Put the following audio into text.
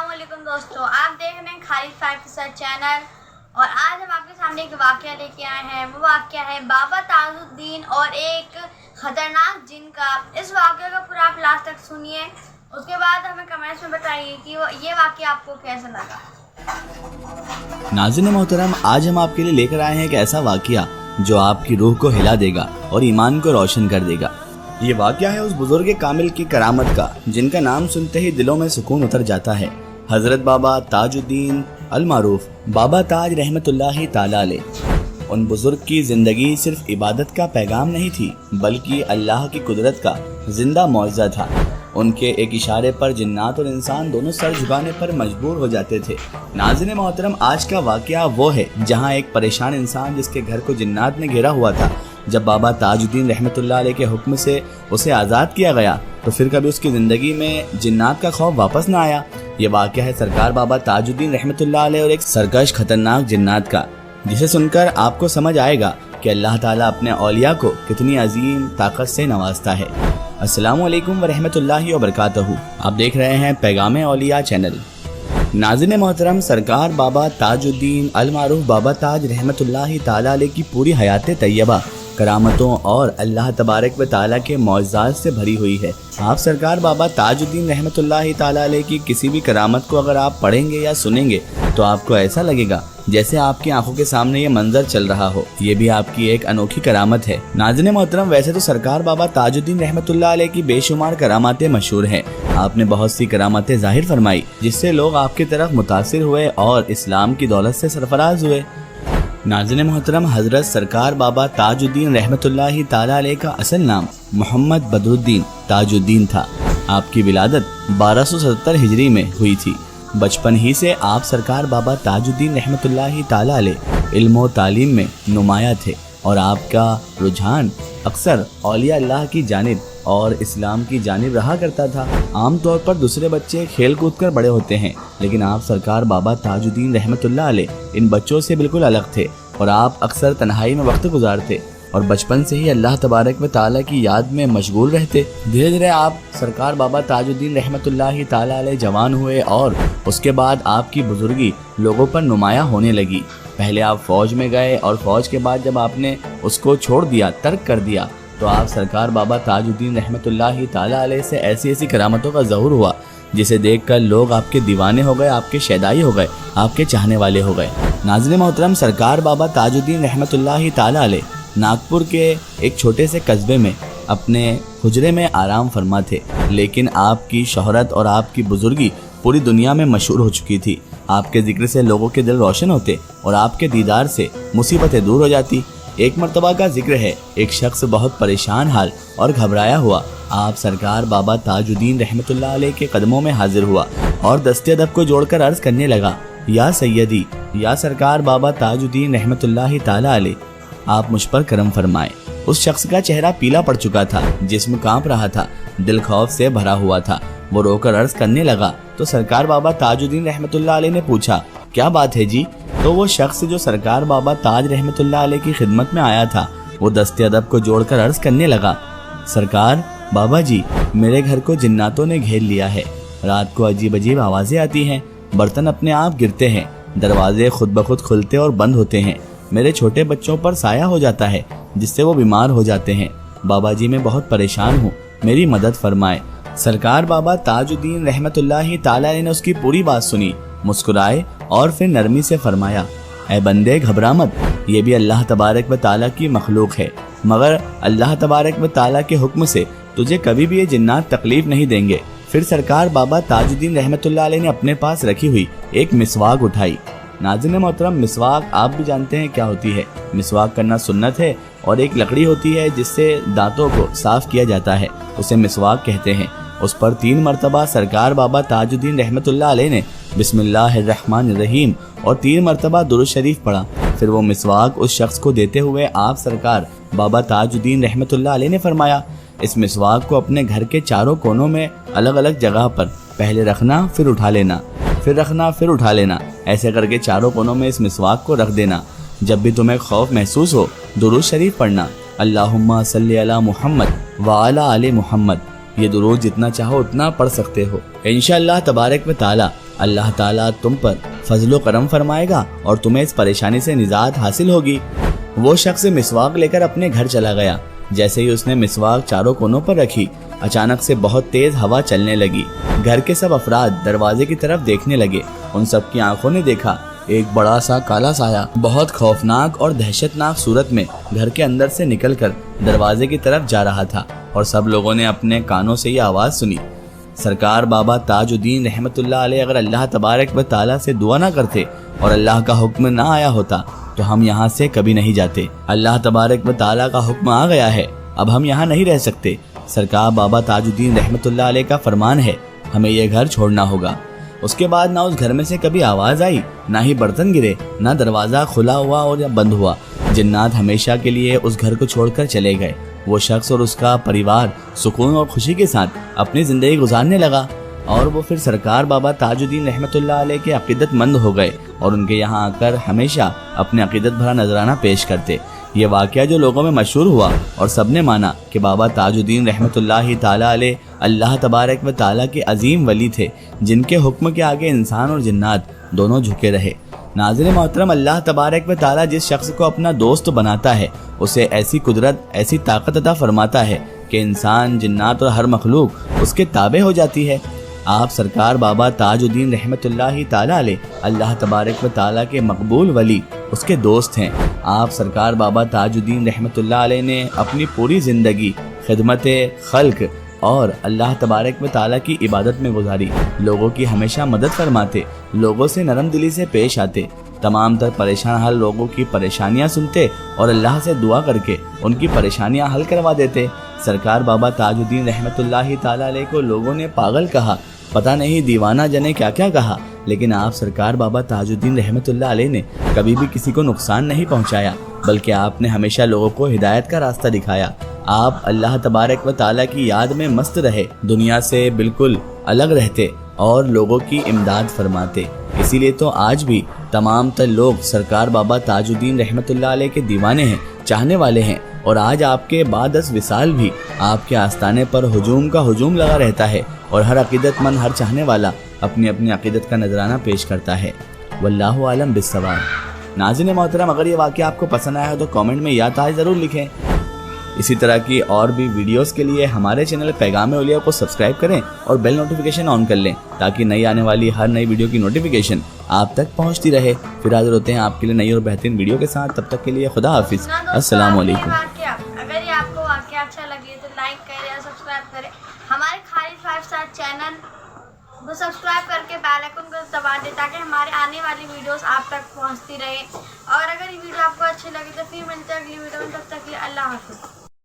अस्सलामुअलैकुम दोस्तों, आप देख रहे हैं खालिद 5 चैनल। और आज हम आपके सामने एक वाक़या लेके आए हैं। वो वाक़या है बाबा ताजुद्दीन और एक ख़तरनाक जिन का। इस वाक़ये को पूरा आप लास्ट तक सुनिए, उसके बाद हमें कमेंट्स में बताइए कि ये वाक़या आपको कैसा लगा। नाज़रीन मोहतरम, आज हम आपके लिए लेकर आए हैं एक ऐसा वाक़या जो आपकी रूह को हिला देगा और ईमान को रोशन कर देगा। ये वाक़या है उस बुजुर्ग कामिल की करामत का जिनका नाम सुनते ही दिलों में सुकून उतर जाता है। हजरत बाबा ताजुद्दीन अल मारूफ बाबा ताज रहमतुल्लाहि ताला अलैह। उन बुजुर्ग की जिंदगी सिर्फ इबादत का पैगाम नहीं थी, बल्कि अल्लाह की कुदरत का जिंदा मौजज़ा था। उनके एक इशारे पर जिन्नात और इंसान दोनों सर झुकाने पर मजबूर हो जाते थे। नाज़रीन मोहतरम, आज का वाक़या वो है जहाँ एक परेशान इंसान जिसके घर को जिन्नात ने घेरा हुआ था, जब बाबा ताजुद्दीन रहमतुल्लाह अलैह के हुक्म से उसे आज़ाद किया गया तो फिर कभी उसकी ज़िंदगी में जिन्नात का खौफ वापस ना आया। ये वाक़या है सरकार बाबा ताजुद्दीन रहमतुल्लाह अलैह और एक सरकश खतरनाक जिन्नात का, जिसे सुनकर आपको समझ आएगा कि अल्लाह ताला अपने औलिया को कितनी अजीम ताकत से नवाजता है। अस्सलामु अलैकुम व रहमतुल्लाहि व बरकातहू। आप देख रहे हैं पैगाम औलिया चैनल। नाज़रीन मोहतरम, सरकार बाबा ताजुद्दीन अल मारूफ बाबा ताज रहमतुल्लाहि ताला अलैह की पूरी हयात तैयबा करामतों और अल्लाह तबारक व ताला के मौजज़ात से भरी हुई है। आप सरकार बाबा ताजुद्दीन रहमतुल्लाहि ताला अलैह की किसी भी करामत को अगर आप पढ़ेंगे या सुनेंगे तो आपको ऐसा लगेगा जैसे आपकी आंखों के सामने ये मंजर चल रहा हो। ये भी आपकी एक अनोखी करामत है। नाज़रीन मोहतरम, वैसे तो सरकार बाबा ताजुद्दीन रहमतुल्लाह अलैह की बेशुमार करामातें मशहूर हैं। आपने बहुत सी करामातें जाहिर फरमाई जिससे लोग आपकी तरफ मुतासिर हुए और इस्लाम की दौलत से सरफराज हुए। नाज़रीन मोहतरम, हजरत सरकार बाबा ताजुद्दीन रहमतुल्लाहि ताला अलैह का असल नाम मोहम्मद बदरुद्दीन ताजुद्दीन था। आपकी विलादत 1270 हिजरी में हुई थी। बचपन ही से आप सरकार बाबा ताजुद्दीन रहमतुल्लाहि ताला अलैह इल्म व तालीम में नुमाया थे और आपका रुझान अक्सर औलिया अल्लाह की जानिब और इस्लाम की जानिब रहा करता था। आम तौर पर दूसरे बच्चे खेल कूद कर बड़े होते हैं, लेकिन आप सरकार बाबा ताजुद्दीन रहमतुल्लाह अलैह इन बच्चों से बिल्कुल अलग थे और आप अक्सर तन्हाई में वक्त गुजारते और बचपन से ही अल्लाह तबारक व ताला की याद में मशगूल रहते। धीरे धीरे आप सरकार बाबा ताजुद्दीन रहमतुल्लाहि ताला अलैह जवान हुए और उसके बाद आपकी बुजुर्गी लोगों पर नुमाया होने लगी। पहले आप फौज में गए और फौज के बाद जब आपने उसको छोड़ दिया, तर्क कर दिया, तो आप सरकार बाबा ताजुद्दीन रहमतुल्लाहि ताला अलैह से ऐसी ऐसी करामतों का ज़हूर हुआ जिसे देखकर लोग आपके दीवाने हो गए, आपके शैदाई हो गए, आपके चाहने वाले हो गए। नाज़रीन मोहतरम, सरकार बाबा ताजुद्दीन रहमतुल्लाहि ताला अलैह नागपुर के एक छोटे से कस्बे में अपने हुजरे में आराम फरमा थे, लेकिन आपकी शोहरत और आपकी बुजुर्गी पूरी दुनिया में मशहूर हो चुकी थी। आपके जिक्र से लोगों के दिल रोशन होते और आपके दीदार से मुसीबतें दूर हो जाती। एक मर्तबा का जिक्र है, एक शख्स बहुत परेशान हाल और घबराया हुआ आप सरकार बाबा ताजुद्दीन रहमतुल्लाह अलैह के कदमों में हाजिर हुआ और दस्ते अदब को जोड़कर अर्ज करने लगा, या सैयदी, या सरकार बाबा ताजुद्दीन रहमतुल्लाहि ताला अलैह, आप मुझ पर करम फरमाएं। उस शख्स का चेहरा पीला पड़ चुका था, जिस्म कांप रहा था, दिल खौफ से भरा हुआ था। वो रोकर अर्ज करने लगा तो सरकार बाबा ताजुद्दीन रहमतुल्लाह अलैह ने पूछा, क्या बात है जी? तो वो शख्स जो सरकार बाबा ताज रहमतुल्लाह अलैह की खिदमत में आया था, वो दस्ते अदब को जोड़कर अर्ज करने लगा, सरकार बाबा जी, मेरे घर को जिन्नातों ने घेर लिया है। रात को अजीब अजीब आवाजें आती हैं, बर्तन अपने आप गिरते हैं, दरवाजे खुद ब खुद खुलते और बंद होते हैं। मेरे छोटे बच्चों पर साया हो जाता है जिससे वो बीमार हो जाते हैं। बाबा जी, मैं बहुत परेशान हूँ, मेरी मदद फरमाए। सरकार बाबा ताजुद्दीन रहमतुल्लाहि ताला अलैह ने उसकी पूरी बात सुनी, मुस्कुराए और फिर नरमी से फरमाया, ऐ बंदे घबरा मत, ये भी अल्लाह तबारक व ताला की मखलूक है, मगर अल्लाह तबारक व ताला के हुक्म से तुझे कभी भी ये जिन्नात तकलीफ नहीं देंगे। फिर सरकार बाबा ताजुद्दीन रहमतुल्लाह अलैह ने अपने पास रखी हुई एक मिसवाक उठाई। नाज़रीन मोहतरम, मिसवाक आप भी जानते हैं क्या होती है। मिसवाक करना सुन्नत है और एक लकड़ी होती है जिससे दांतों को साफ किया जाता है, उसे मिसवाक कहते हैं। उस पर 3 मरतबा सरकार बाबा ताजुद्दीन रहमतुल्लाह अलैह ने बिस्मिल्लाहिर्रहमानिर्रहीम और 3 मरतबा दुरूद शरीफ पढ़ा। फिर वो मिसवाक उस शख्स को देते हुए आप सरकार बाबा ताजुद्दीन रहमतुल्लाह अलैह ने फरमाया, इस मिसवाक को अपने घर के चारों कोनों में अलग अलग जगह पर पहले रखना, फिर उठा लेना, फिर रखना, फिर उठा लेना। ऐसे करके चारों कोनों में इस मिसवाक को रख देना। जब भी तुम्हें खौफ महसूस हो, दुरूद शरीफ पढ़ना, अल्लाहुम्मा सल्ली अला मुहम्मद व अला आले मुहम्मद। ये दुरूद जितना चाहो उतना पढ़ सकते हो। इंशाअल्लाह तबारक व ताला اللہ تعالیٰ تم پر فضل و کرم فرمائے گا اور تمہیں اس پریشانی سے نجات حاصل ہوگی۔ وہ شخص مسواک لے کر اپنے گھر چلا گیا۔ جیسے ہی اس نے مسواک چاروں کونوں پر رکھی، اچانک سے بہت تیز ہوا چلنے لگی۔ گھر کے سب افراد دروازے کی طرف دیکھنے لگے۔ ان سب کی آنکھوں نے دیکھا ایک بڑا سا کالا سایہ بہت خوفناک اور دہشتناک صورت میں گھر کے اندر سے نکل کر دروازے کی طرف جا رہا تھا، اور سب لوگوں نے اپنے کانوں سے یہ آواز سنی۔ سرکار بابا تاج الدین رحمت اللہ علیہ اگر اللہ تبارک و تعالیٰ سے دعا نہ کرتے اور اللہ کا حکم نہ آیا ہوتا تو ہم یہاں سے کبھی نہیں جاتے۔ اللہ تبارک و تعالیٰ کا حکم آ گیا ہے، اب ہم یہاں نہیں رہ سکتے۔ سرکار بابا تاج الدین رحمت اللہ علیہ کا فرمان ہے، ہمیں یہ گھر چھوڑنا ہوگا۔ اس کے بعد نہ اس گھر میں سے کبھی آواز آئی، نہ ہی برتن گرے، نہ دروازہ کھلا ہوا اور یا بند ہوا۔ جنات ہمیشہ کے لیے اس گھر کو چھوڑ کر چلے گئے۔ وہ شخص اور اس کا پریوار سکون اور خوشی کے ساتھ اپنی زندگی گزارنے لگا، اور وہ پھر سرکار بابا تاج الدین رحمت اللہ علیہ کے عقیدت مند ہو گئے اور ان کے یہاں آ کر ہمیشہ اپنے عقیدت بھرا نذرانہ پیش کرتے۔ یہ واقعہ جو لوگوں میں مشہور ہوا اور سب نے مانا کہ بابا تاج الدین رحمت اللہ تعالیٰ علیہ اللہ تبارک و تعالیٰ کے عظیم ولی تھے، جن کے حکم کے آگے انسان اور جنات دونوں جھکے رہے۔ ناظرین محترم، اللہ تبارک و تعالیٰ جس شخص کو اپنا دوست بناتا ہے اسے ایسی قدرت، ایسی طاقت عطا فرماتا ہے کہ انسان، جنات اور ہر مخلوق اس کے تابع ہو جاتی ہے۔ آپ سرکار بابا تاج الدین رحمت اللہ تعالیٰ علیہ اللہ تبارک و تعالیٰ کے مقبول ولی، اس کے دوست ہیں۔ آپ سرکار بابا تاج الدین رحمت اللہ علیہ نے اپنی پوری زندگی خدمت خلق اور اللہ تبارک و تعالیٰ کی عبادت میں گزاری۔ لوگوں کی ہمیشہ مدد فرماتے، لوگوں سے نرم دلی سے پیش آتے، تمام تر پریشان حال لوگوں کی پریشانیاں سنتے اور اللہ سے دعا کر کے ان کی پریشانیاں حل کروا دیتے۔ سرکار بابا تاج الدین رحمت اللہ تعالیٰ علیہ کو لوگوں نے پاگل کہا، پتہ نہیں دیوانہ جنے کیا کیا کہا، لیکن آپ سرکار بابا تاج الدین رحمت اللہ علیہ نے کبھی بھی کسی کو نقصان نہیں پہنچایا، بلکہ آپ نے ہمیشہ لوگوں کو ہدایت کا راستہ دکھایا۔ آپ اللہ تبارک و تعالیٰ کی یاد میں مست رہے، دنیا سے بالکل الگ رہتے اور لوگوں کی امداد فرماتے۔ اسی لیے تو آج بھی تمام تر لوگ سرکار بابا تاج الدین رحمت اللہ علیہ کے دیوانے ہیں، چاہنے والے ہیں، اور آج آپ کے بعد 10 وصال بھی آپ کے آستانے پر ہجوم کا ہجوم لگا رہتا ہے، اور ہر عقیدت مند، ہر چاہنے والا اپنی اپنی عقیدت کا نذرانہ پیش کرتا ہے۔ واللہ عالم بالصواب۔ ناظرین محترم، اگر یہ واقعہ آپ کو پسند آیا ہو تو کامنٹ میں یا تاج ضرور لکھیں۔ اسی طرح کی اور بھی ویڈیوز کے لیے ہمارے چینل پیغام اولیاء کو سبسکرائب کریں اور بیل نوٹیفیکیشن آن کر لیں تاکہ نئی آنے والی ہر نئی ویڈیو کی نوٹیفیکیشن آپ تک پہنچتی رہے۔ پھر حاضر ہوتے ہیں آپ کے لیے نئی اور بہترین ویڈیو کے ساتھ، تب تک کے لیے خدا حافظ، السلام علیکم۔ اگر یہ آپ کو واقعہ اچھا لگے تو لائک کریں اور سبسکرائب کریں ہمارے خالد 5 اسٹار چینل کو، سبسکرائب کر کے بیل آئیکن کو دبا دیں تاکہ ہمارے آنے والی ویڈیوز آپ تک پہنچتی رہے۔ اور اگر یہ ویڈیو آپ کو اچھی لگے تو پھر ملتے ہیں اگلی ویڈیو میں، تب تک کے لیے اللہ حافظ۔